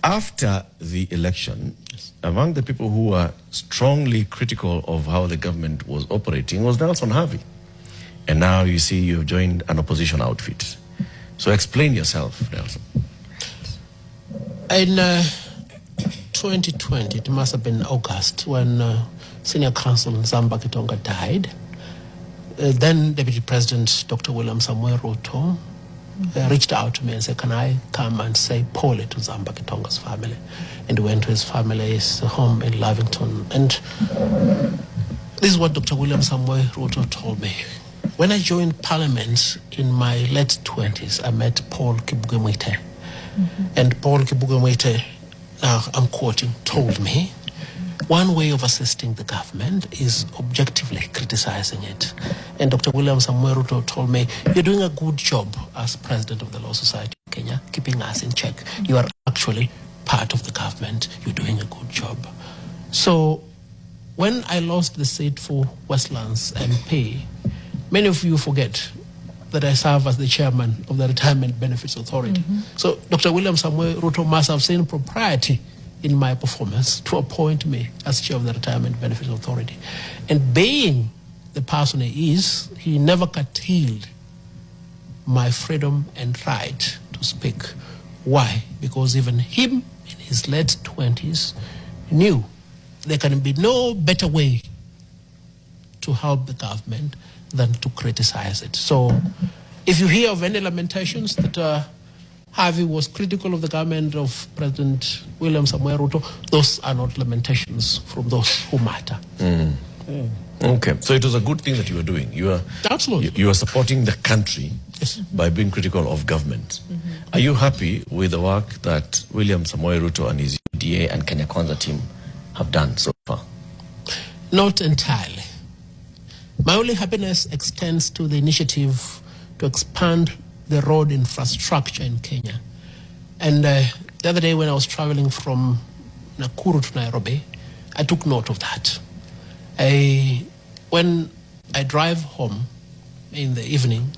after the election, among the people who were strongly critical of how the government was operating was Nelson Harvey. And now you see you've joined an opposition outfit. So explain yourself, Nelson. In 2020, it must have been August, when Senior Counsel Nzamba Kitonga died. Then Deputy President Dr. William Samuel Ruto reached out to me and said, can I come and say poorly to Nzamba Kitonga's family? And went to his family's home in Lavington. And this is what Dr. William Samuel Ruto told me. When I joined Parliament in my late 20s, I met Paul Kibuge Mwite. And Paul Kibuge Mwite, I'm quoting, told me, one way of assisting the government is objectively criticizing it. And Dr. William Samuel Ruto told me, you're doing a good job as president of the Law Society of Kenya, keeping us in check. You are actually part of the government. You're doing a good job. So when I lost the seat for Westlands MP, many of you forget that I serve as the chairman of the Retirement Benefits Authority. So Dr. William Samuel Ruto must have seen propriety in my performance to appoint me as chair of the Retirement Benefits Authority. And being the person he is, he never curtailed my freedom and right to speak. Why? Because even him in his late 20s knew there can be no better way to help the government than to criticize it. So if you hear of any lamentations that Harvey was critical of the government of President William Samuel Ruto, those are not lamentations from those who matter. Okay, so it was a good thing that you were doing. Absolutely. You are supporting the country, yes, by being critical of government. Are you happy with the work that William Samoei Ruto and his UDA and Kenya Kwanza team have done so far? Not entirely. My only happiness extends to the initiative to expand the road infrastructure in Kenya. And the other day when I was traveling from Nakuru to Nairobi, I took note of that. When I drive home in the evening,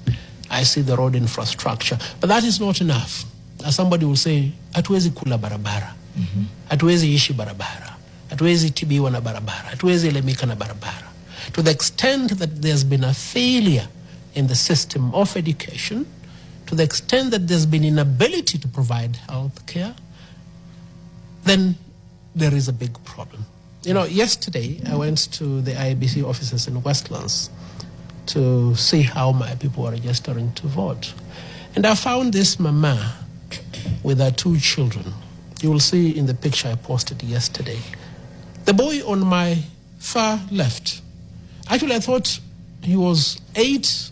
I see the road infrastructure. But that is not enough. As somebody will say, hatuwezi kula barabara, hatuwezi ishi barabara, hatuwezi tibiwa na barabara, hatuwezi elimika na barabara. To the extent that there's been a failure in the system of education, to the extent that there's been inability to provide health care, then there is a big problem. You know, yesterday I went to the IEBC offices in Westlands to see how my people were registering to vote. And I found this mama with her 2 children. You will see in the picture I posted yesterday. The boy on my far left, actually I thought he was 8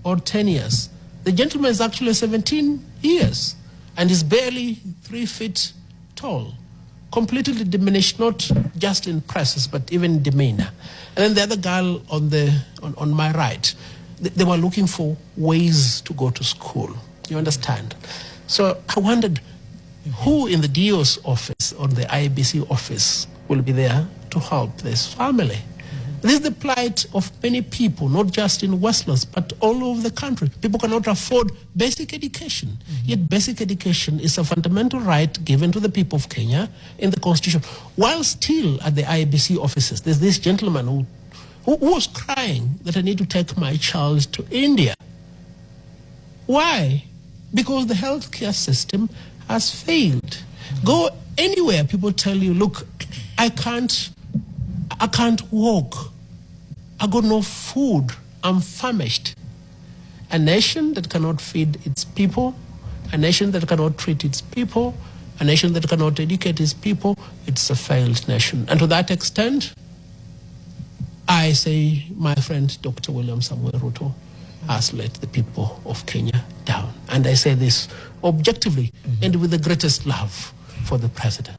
or 10 years. The gentleman is actually 17 years and is barely 3 feet tall. Completely diminished, not just in presence, but even demeanor. And then the other girl on my right, they were looking for ways to go to school. You understand? So I wondered who in the DO's office or the IEBC office will be there to help this family. This is the plight of many people, not just in Westlands, but all over the country. People cannot afford basic education. Yet basic education is a fundamental right given to the people of Kenya in the Constitution. While still at the IEBC offices, there's this gentleman who was crying that I need to take my child to India. Why? Because the healthcare system has failed. Go anywhere, people tell you, look, I can't walk. I got no food. I'm famished. A nation that cannot feed its people, a nation that cannot treat its people, a nation that cannot educate its people, it's a failed nation. And to that extent, I say my friend Dr. William Samuel Ruto has let the people of Kenya down. And I say this objectively and with the greatest love for the president.